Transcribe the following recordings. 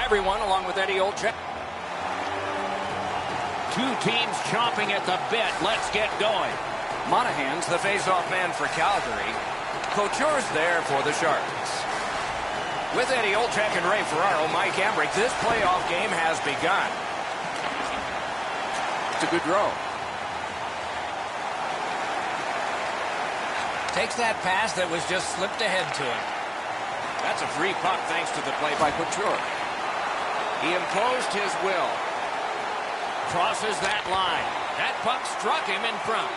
everyone, along with Eddie Olczyk. Two teams chomping at the bit. Let's get going. Monahan's the face-off man for Calgary. Couture's there for the Sharks. With Eddie Olczyk and Ray Ferraro, Mike Emmerich, this playoff game has begun. It's a good draw. Takes that pass that was just slipped ahead to him. That's a free puck thanks to the play by Couture. He imposed his will. Crosses that line. That puck struck him in front.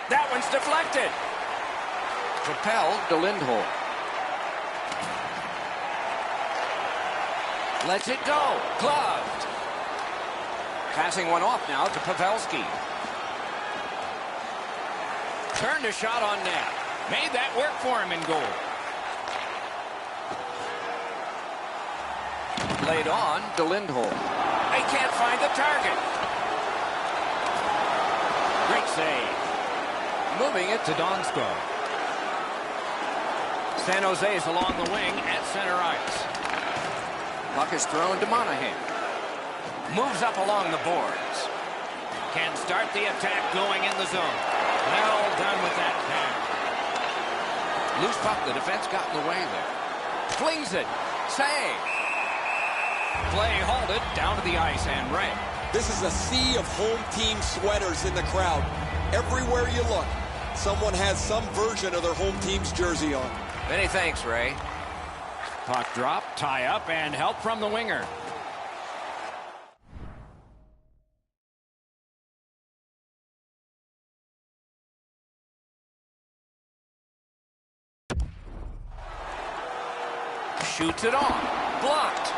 That one's deflected. Propelled to Lindholm. Lets it go. Gloved. Passing one off now to Pavelski. Turned a shot on net. Made that work for him in goal. Laid on to Lindholm. They can't find the target. Great save. Moving it to Donskoy. San Jose's along the wing at center ice. Puck is thrown to Monahan. Moves up along the boards. Can start the attack going in the zone. Well done with that pass. Loose puck, the defense got in the way there. Flings it. Save. Play halted down to the ice and Ray. This is a sea of home team sweaters in the crowd. Everywhere you look, someone has some version of their home team's jersey on. Many thanks, Ray. Puck drop, tie up, and help from the winger. Shoots it on. Blocked.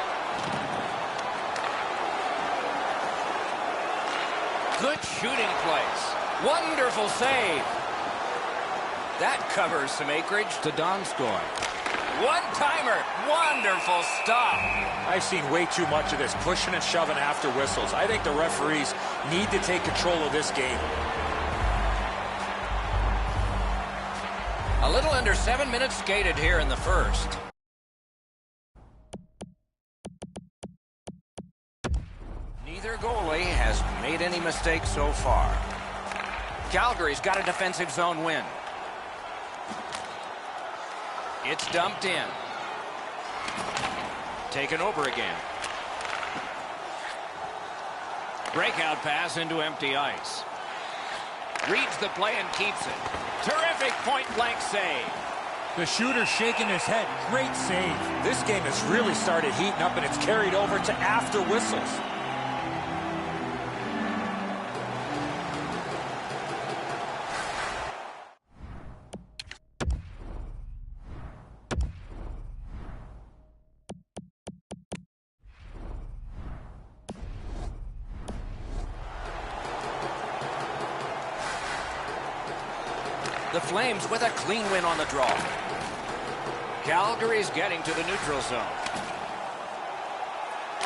Good shooting place. Wonderful save. That covers some acreage to Donskoy. One-timer. Wonderful stop. I've seen way too much of this pushing and shoving after whistles. I think the referees need to take control of this game. A little under 7 minutes skated here in the first. Neither goalie has made any mistakes so far. Calgary's got a defensive zone win. It's dumped in. Taken over again. Breakout pass into empty ice. Reads the play and keeps it. Terrific point-blank save. The shooter's shaking his head. Great save. This game has really started heating up, and it's carried over to after whistles. The Flames with a clean win on the draw. Calgary's getting to the neutral zone.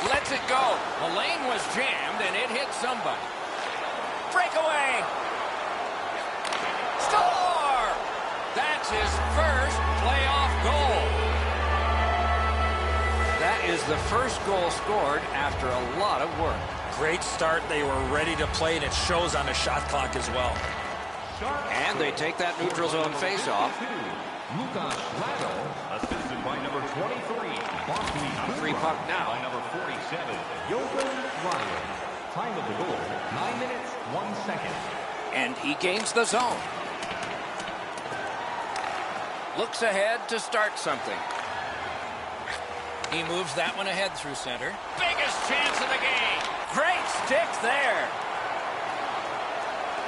Lets it go. The lane was jammed and it hit somebody. Breakaway. Score! That's his first playoff goal. That is the first goal scored after a lot of work. Great start. They were ready to play, and it shows on the shot clock as well. And they take that neutral zone face-off. Assisted by number 23, Free puck now. by number 47, Ryan. Time of the goal, 9 minutes, 1 second. And he gains the zone. Looks ahead to start something. He moves that one ahead through center. Biggest chance of the game. Great stick there.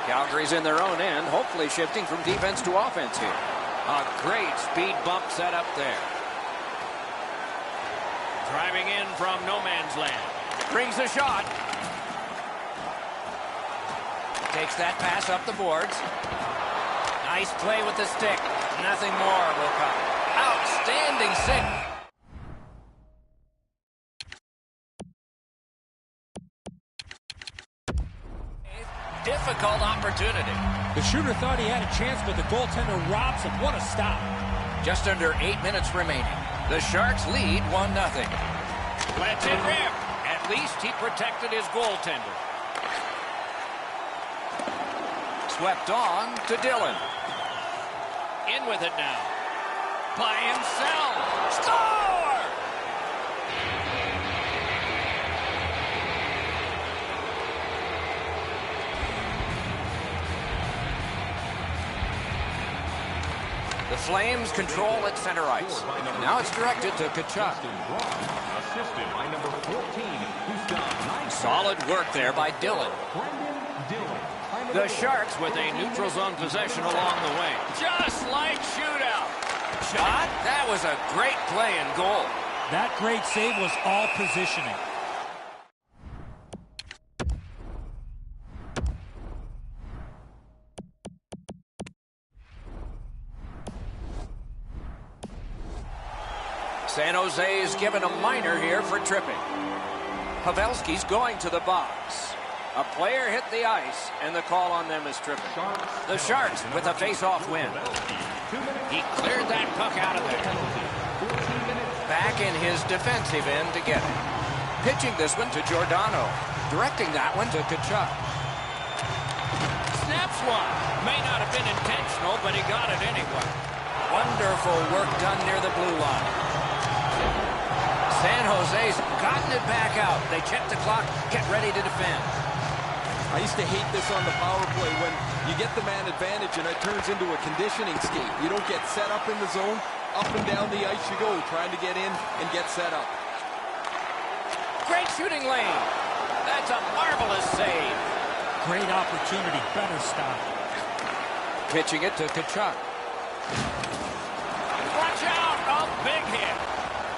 Calgary's in their own end, hopefully shifting from defense to offense here. A great speed bump set up there. Driving in from no man's land. Brings a shot. Takes that pass up the boards. Nice play with the stick. Nothing more will come. Outstanding save. Difficult opportunity. The shooter thought he had a chance, but the goaltender robs him. What a stop. Just under 8 minutes remaining. The Sharks lead 1-0. Lets it rip. At least he protected his goaltender. Swept on to Dillon. In with it now. By himself. Score! The Flames control at center ice. Now it's directed to Kachuk. Assisted by number 14, who's done Solid work there by Dillon. The Sharks with a neutral zone possession along the way. Just like shootout. Shot. That was a great play and goal. That great save was all positioning. San Jose's given a minor here for tripping. Pavelski's going to the box. A player hit the ice, and the call on them is tripping. The Sharks with a face-off win. He cleared that puck out of there. Back in his defensive end to get it. Pitching this one to Giordano. Directing that one to Kachuk. Snaps one. May not have been intentional, but he got it anyway. Wonderful work done near the blue line. San Jose's gotten it back out. They check the clock, get ready to defend. I used to hate this on the power play when you get the man advantage and it turns into a conditioning skate. You don't get set up in the zone. Up and down the ice you go, trying to get in and get set up. Great shooting lane. That's a marvelous save. Great opportunity. Better stop. Pitching it to Kachuk. Watch out. A big hit.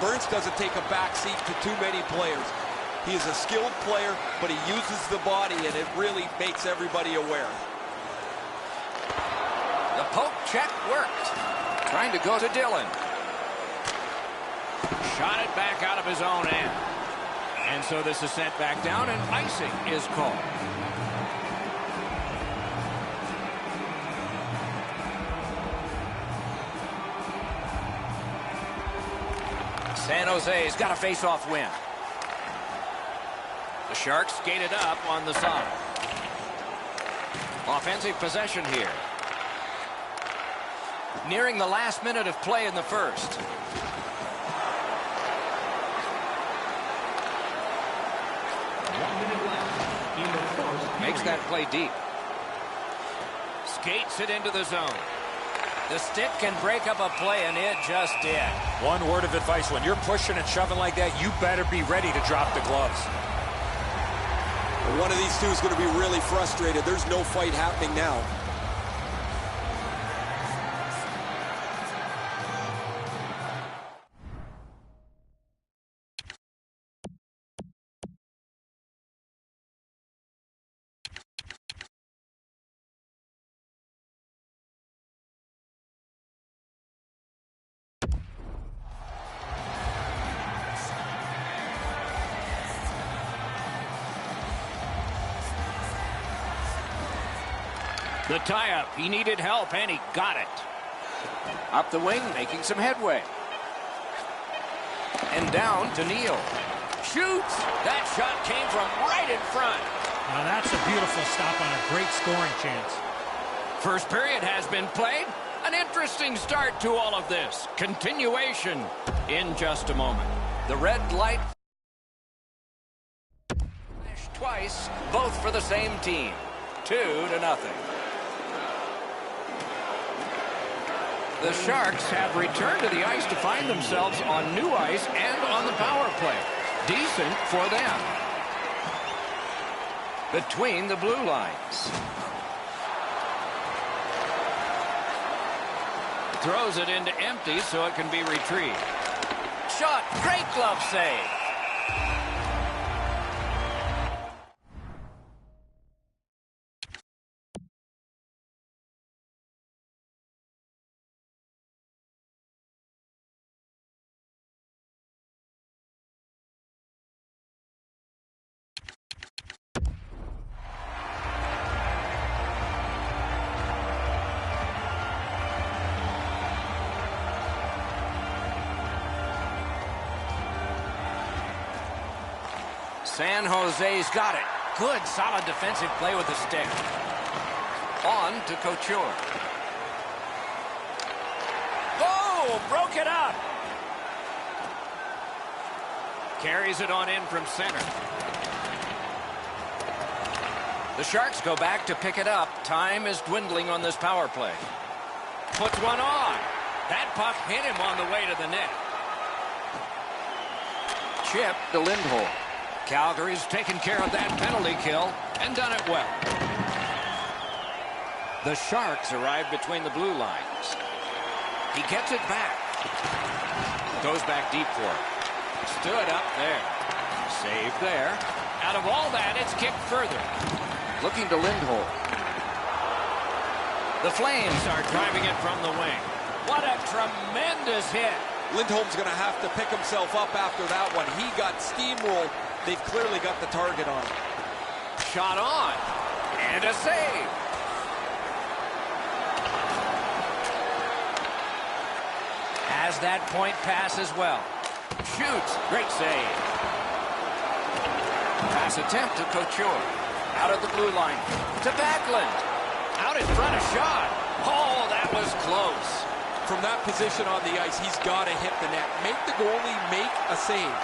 Burns doesn't take a back seat to too many players. He is a skilled player, but he uses the body, and it really makes everybody aware. The poke check worked. Trying to go to Dillon. Shot it back out of his own end. And so this is sent back down, and icing is called. San Jose's got a face-off win. The Sharks skated up on the side. Offensive possession here. Nearing the last minute of play in the first. Makes that play deep. Skates it into the zone. The stick can break up a play, and it just did. One word of advice, when you're pushing and shoving like that, you better be ready to drop the gloves. One of these two is going to be really frustrated. There's no fight happening now. The tie-up. He needed help, and he got it. Up the wing, making some headway. And down to Neal. Shoots! That shot came from right in front. Now that's a beautiful stop on a great scoring chance. First period has been played. An interesting start to all of this. Continuation in just a moment. The red light flashed twice, both for the same team. 2-0. The Sharks have returned to the ice to find themselves on new ice and on the power play. Decent for them. Between the blue lines. Throws it into empty so it can be retrieved. Shot. Great glove save. San Jose's got it. Good, solid defensive play with the stick. On to Couture. Oh, broke it up. Carries it on in from center. The Sharks go back to pick it up. Time is dwindling on this power play. Puts one on. That puck hit him on the way to the net. Chip to Lindholm. Calgary's taken care of that penalty kill and done it well. The Sharks arrive between the blue lines. He gets it back. Goes back deep for it. Stood up there. Save there. Out of all that, it's kicked further. Looking to Lindholm. The Flames are driving it from the wing. What a tremendous hit. Lindholm's going to have to pick himself up after that one. He got steamrolled. They've clearly got the target on him. Shot on. And a save. Has that point pass as well. Shoots. Great save. Pass attempt to Couture. Out of the blue line. To Backlund. Out in front of shot. Oh, that was close. From that position on the ice, he's got to hit the net. Make the goalie make a save.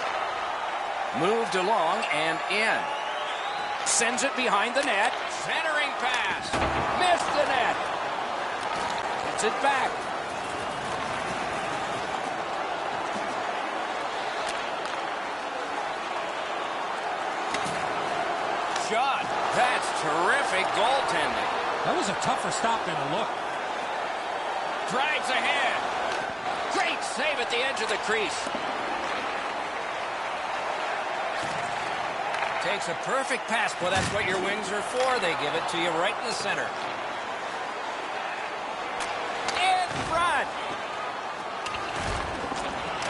Moved along and in. Sends it behind the net. Centering pass. Missed the net. Gets it back. Shot. That's terrific goaltending. That was a tougher stop than it looked. Drives ahead. Great save at the edge of the crease. Takes a perfect pass. Well, that's what your wings are for. They give it to you right in the center. In front.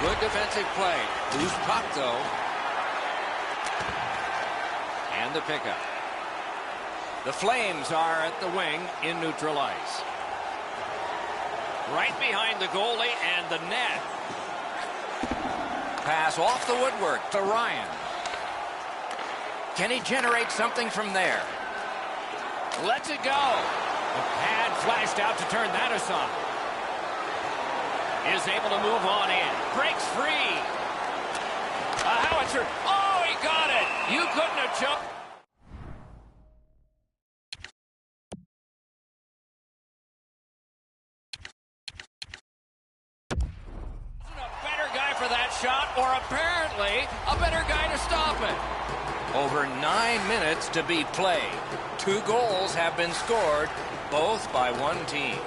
Good defensive play. Loose puck, though. And the pickup. The Flames are at the wing in neutral ice. Right behind the goalie and the net. Pass off the woodwork to Ryan. Can he generate something from there? Lets it go. A pad flashed out to turn that aside. Is able to move on in. Breaks free. A howitzer. Oh, he got it. You couldn't have jumped. Shot, or apparently a better guy to stop it. Over 9 minutes to be played. 2 goals have been scored, both by one team.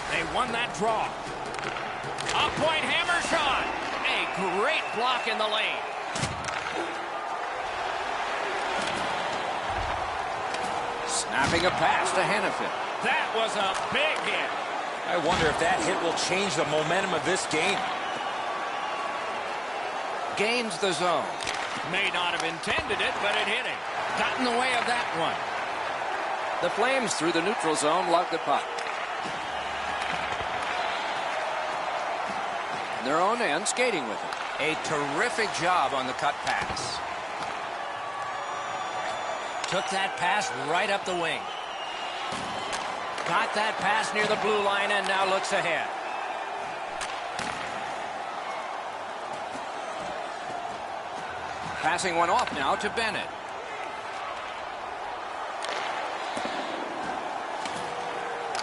They won that draw. A point hammer shot. A great block in the lane. Snapping a pass to Hannafin. That was a big hit. I wonder if that hit will change the momentum of this game. Gains the zone. May not have intended it, but it hit him. Got in the way of that one. The Flames through the neutral zone lug the puck. Their own end skating with it. A terrific job on the cut pass. Took that pass right up the wing. Got that pass near the blue line and now looks ahead. Passing one off now to Bennett.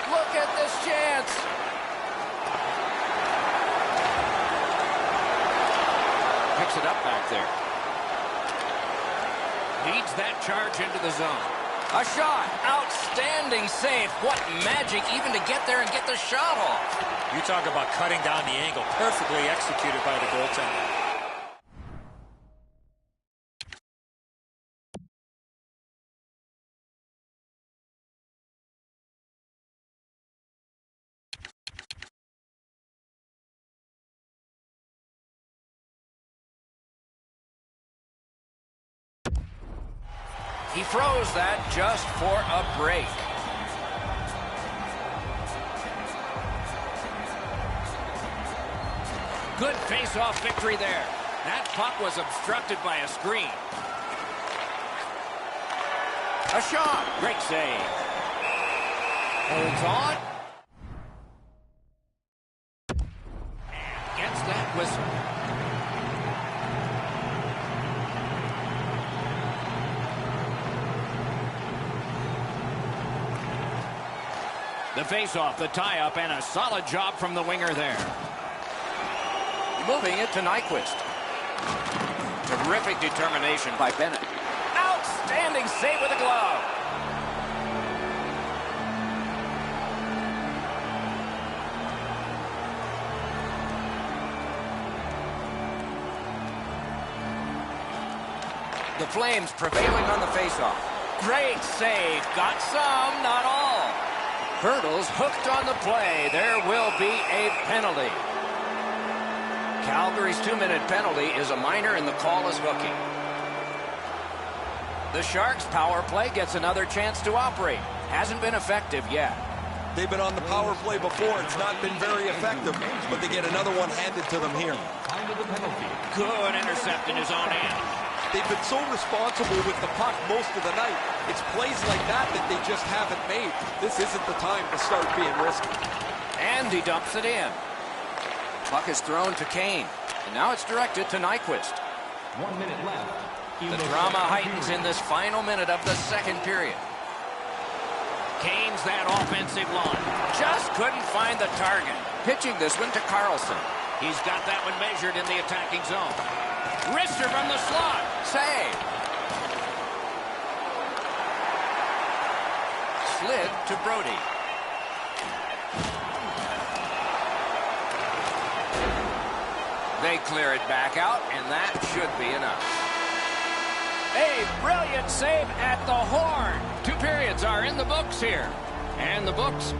Look at this chance. Picks it up back there. Leads that charge into the zone. A shot. Outstanding save. What magic even to get there and get the shot off. You talk about cutting down the angle. Perfectly executed by the goaltender. He throws that just for a break. Good face-off victory there. That puck was obstructed by a screen. A shot. Great save. Holds on. And gets that whistle. The face-off, the tie-up, and a solid job from the winger there. Moving it to Nyquist. Terrific determination by Bennett. Outstanding save with a glove. The Flames prevailing on the face-off. Great save. Got some, not all. Hurdles hooked on the play. There will be a penalty. Calgary's 2-minute penalty is a minor and the call is hooking. The Sharks' power play gets another chance to operate. Hasn't been effective yet. They've been on the power play before. It's not been very effective, but they get another one handed to them here. Good intercept in his own end. They've been so responsible with the puck most of the night. It's plays like that that they just haven't made. This isn't the time to start being risky. And he dumps it in. Puck is thrown to Kane. And now it's directed to Nyquist. 1 minute left. The drama heightens in this final minute of the second period. Kane's that offensive line. Just couldn't find the target. Pitching this one to Carlson. He's got that one measured in the attacking zone. Wrister from the slot. Save. Slid to Brody. They clear it back out, and that should be enough. A brilliant save at the horn. 2 periods are in the books here. And the books.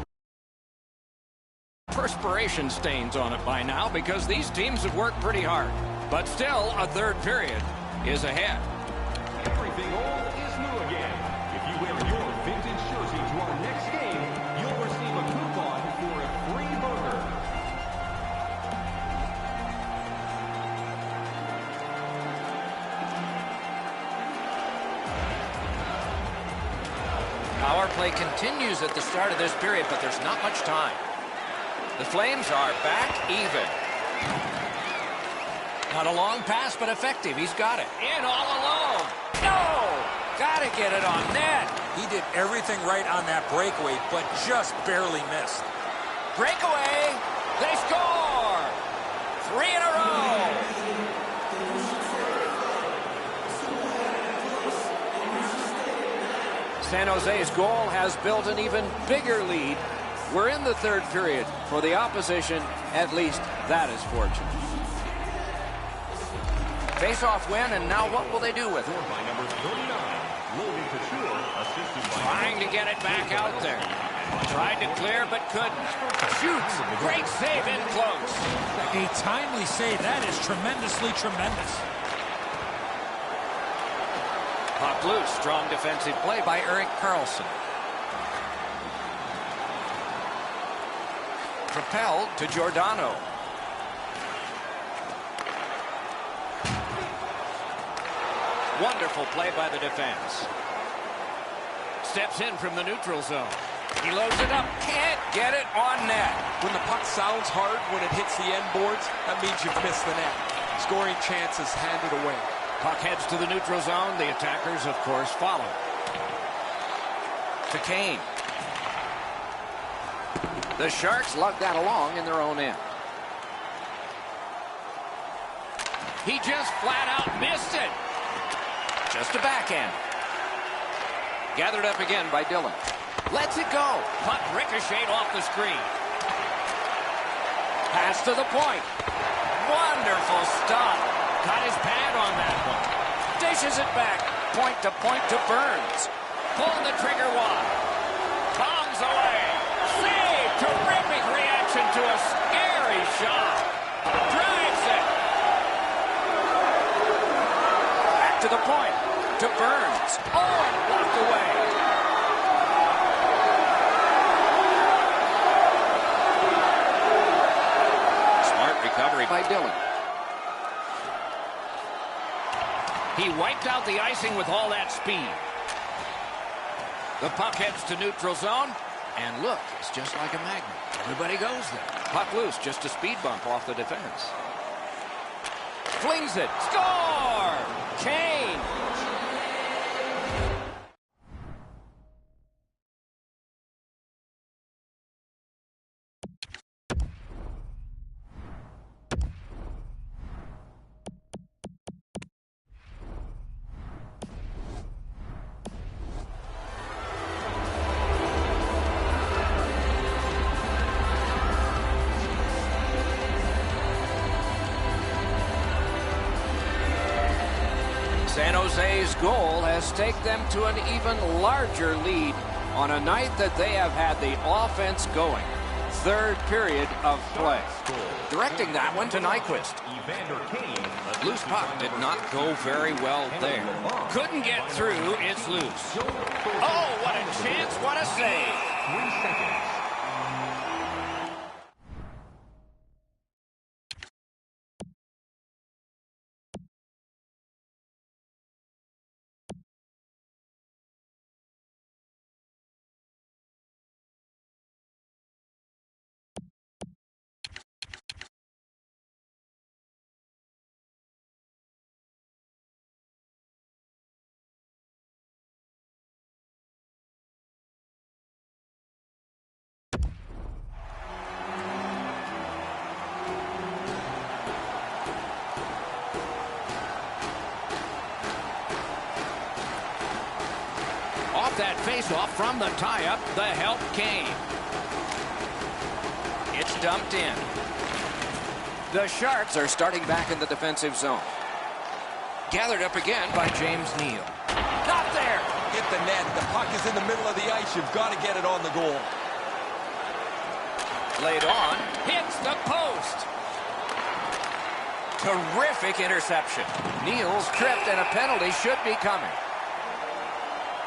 Perspiration stains on it by now because these teams have worked pretty hard. But still, a third period is ahead. Everything old is new again. If you wear your vintage jersey to our next game, you'll receive a coupon for a free burger. Power play continues at the start of this period, but there's not much time. The Flames are back even. Not a long pass, but effective. He's got it. In all alone. No! Gotta get it on net. He did everything right on that breakaway, but just barely missed. Breakaway. They score. 3 in a row. San Jose's goal has built an even bigger lead. We're in the third period. For the opposition, at least that is fortunate. Face-off win, and now what will they do with it? By number 39, Logan Couture, assisted by Trying to get it back out there. Tried to clear, but couldn't. Shoots. Great save in close. A timely save. That is tremendously tremendous. Puck loose. Strong defensive play by Erik Karlsson. Propelled to Giordano. Wonderful play by the defense. Steps in from the neutral zone. He loads it up. Can't get it on net. When the puck sounds hard when it hits the end boards, that means you've missed the net. Scoring chances handed away. Puck heads to the neutral zone. The attackers, of course, follow. To Kane. The Sharks lug that along in their own end. He just flat out missed it. Just a backhand. Gathered up again by Dillon. Lets it go. Puck ricocheted off the screen. Pass to the point. Wonderful stop. Got his pad on that one. Dishes it back. Point to Burns. Pulling the trigger wide. Bombs away. Save. Terrific reaction to a scary shot. Drives it. Back to the point. To Burns. Oh, and blocked away. Smart recovery by Dillon. He wiped out the icing with all that speed. The puck heads to neutral zone. And look, it's just like a magnet. Everybody goes there. Puck loose, just a speed bump off the defense. Flings it. Score! Chain! San Jose's goal has taken them to an even larger lead on a night that they have had the offense going. Third period of play. Directing that one to Nyquist. Loose puck did not go very well there. Couldn't get through, it's loose. Oh, what a chance, what a save. 3 seconds. Off that face-off from the tie-up, the help came. It's dumped in. The Sharks are starting back in the defensive zone. Gathered up again by James Neal. Not there! Hit the net. The puck is in the middle of the ice. You've got to get it on the goal. Laid on. Hits the post. Terrific interception. Neal's tripped and a penalty should be coming.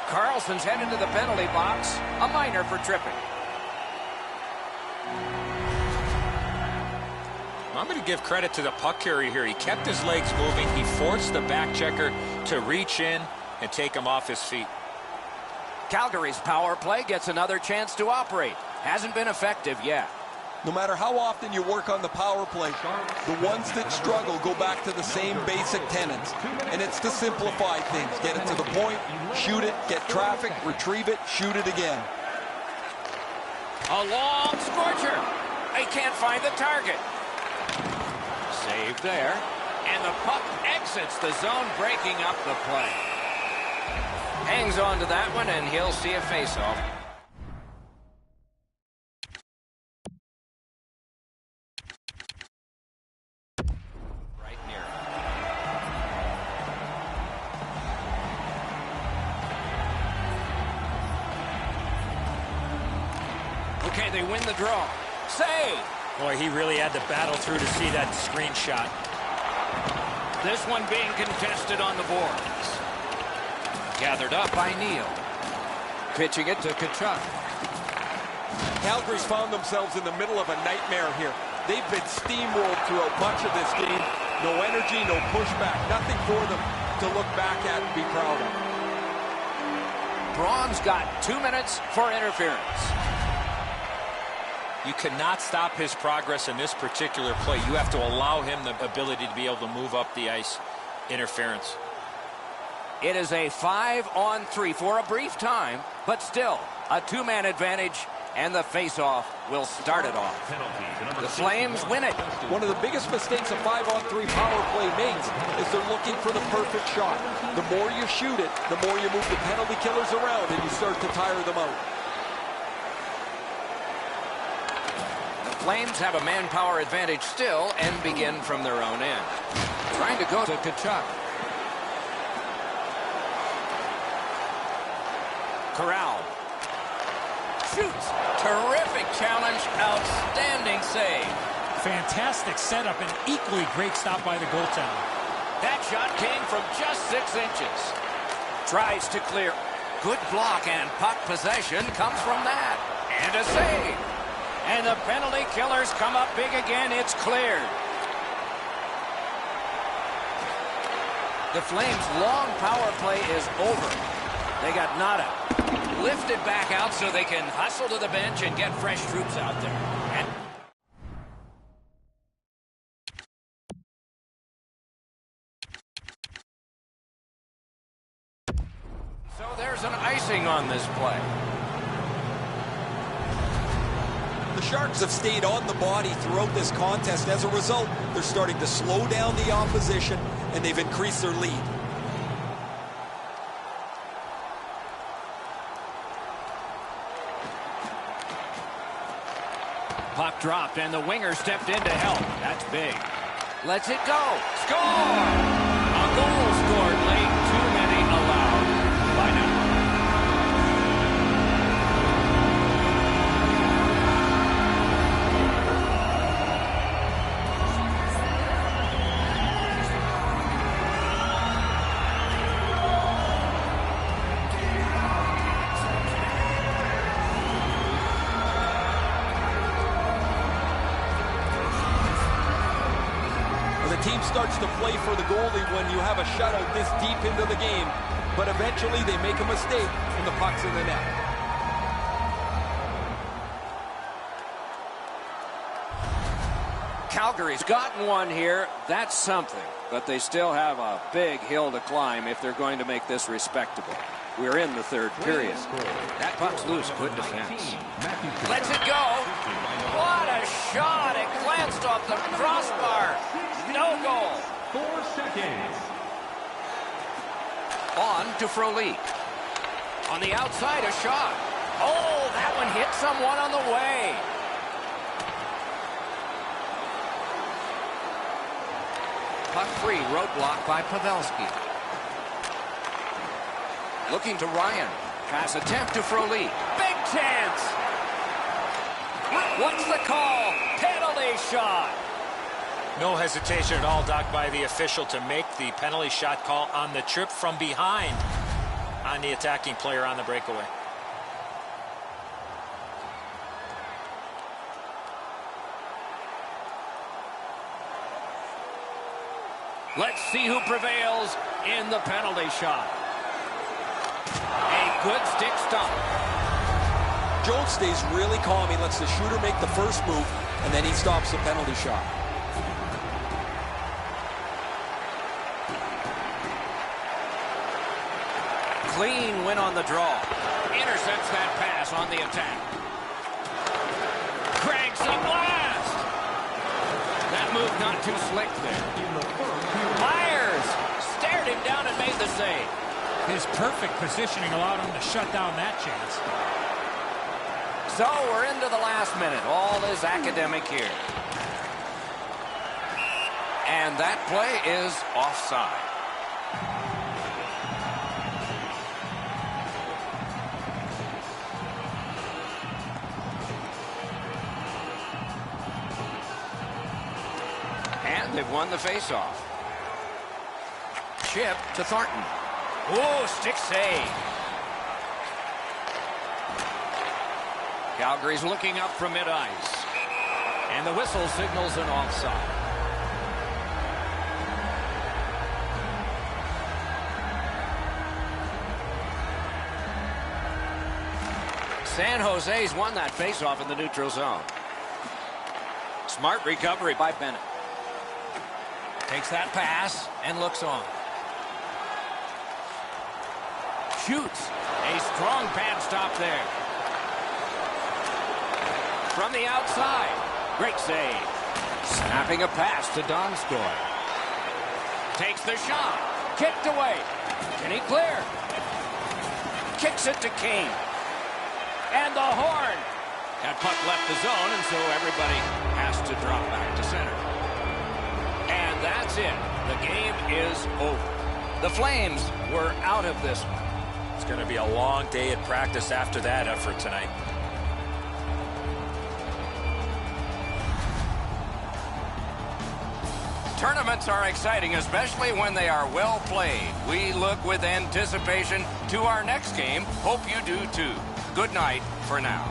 Carlson's headed to the penalty box. A minor for tripping. I'm going to give credit to the puck carrier here. He kept his legs moving. He forced the back checker to reach in and take him off his feet. Calgary's power play gets another chance to operate. Hasn't been effective yet. No matter how often you work on the power play, the ones that struggle go back to the same basic tenets. And it's to simplify things. Get it to the point, shoot it, get traffic, retrieve it, shoot it again. A long scorcher. They can't find the target. Save there. And the puck exits the zone, breaking up the play. Hangs on to that one, and he'll see a face-off. Okay, they win the draw. Save! Boy, he really had to battle through to see that screenshot. This one being contested on the boards. Gathered up by Neal. Pitching it to Kachuk. Calgary's found themselves in the middle of a nightmare here. They've been steamrolled throughout much of this game. No energy, no pushback. Nothing for them to look back at and be proud of. Braun's got 2 minutes for interference. You cannot stop his progress in this particular play. You have to allow him the ability to be able to move up the ice. Interference. It is a 5-on-3 for a brief time, but still a 2-man advantage, and the face-off will start it off. The Flames win it. One of the biggest mistakes a 5-on-3 power play makes is they're looking for the perfect shot. The more you shoot it, the more you move the penalty killers around, and you start to tire them out. Flames have a manpower advantage still and begin from their own end. Trying to go to Kachuk. Corral. Shoots. Terrific challenge. Outstanding save. Fantastic setup and equally great stop by the goaltender. That shot came from just 6 inches. Tries to clear. Good block, and puck possession comes from that. And a save. And the penalty killers come up big again. It's cleared. The Flames' long power play is over. They got nada. Lifted back out so they can hustle to the bench and get fresh troops out there. And so there's an icing on this play. The Sharks have stayed on the body throughout this contest. As a result, they're starting to slow down the opposition, and they've increased their lead. Puck dropped, and the winger stepped in to help. That's big. Lets it go. Score! A goal scored late. Too many allowed by now. Team starts to play for the goalie when you have a shutout this deep into the game, but eventually they make a mistake and the puck's in the net. Calgary's gotten one here. That's something, but they still have a big hill to climb if they're going to make this respectable. We're in the third period. That puck's loose. Good defense. Lets it go. What a shot. It glanced off the crossbar. No goal. 4 seconds. On to Frolik. On the outside, a shot. Oh, that one hit someone on the way. Puck free, roadblock by Pavelski. Looking to Ryan. Pass attempt to Frolik. Big chance. What's the call? Penalty shot. No hesitation at all, Doc, by the official to make the penalty shot call on the trip from behind on the attacking player on the breakaway. Let's see who prevails in the penalty shot. A good stick stump. Jones stays really calm. He lets the shooter make the first move, and then he stops the penalty shot. Clean win on the draw. Intercepts that pass on the attack. Cranks a blast. That move not too slick there. Myers stared him down and made the save. His perfect positioning allowed him to shut down that chance. So we're into the last minute. All is academic here. And that play is offside. And they've won the faceoff. Chip to Thornton. Oh, stick save. Calgary's looking up from mid-ice. And the whistle signals an offside. San Jose's won that faceoff in the neutral zone. Smart recovery by Bennett. Takes that pass and looks on. Shoots. A strong pad stop there. From the outside. Great save. Snapping a pass to Donskoy. Takes the shot. Kicked away. Can he clear? Kicks it to Kane. And the horn. That puck left the zone, and so everybody has to drop back to center. And that's it. The game is over. The Flames were out of this one. It's going to be a long day at practice after that effort tonight. Tournaments are exciting, especially when they are well played. We look with anticipation to our next game. Hope you do too. Good night for now.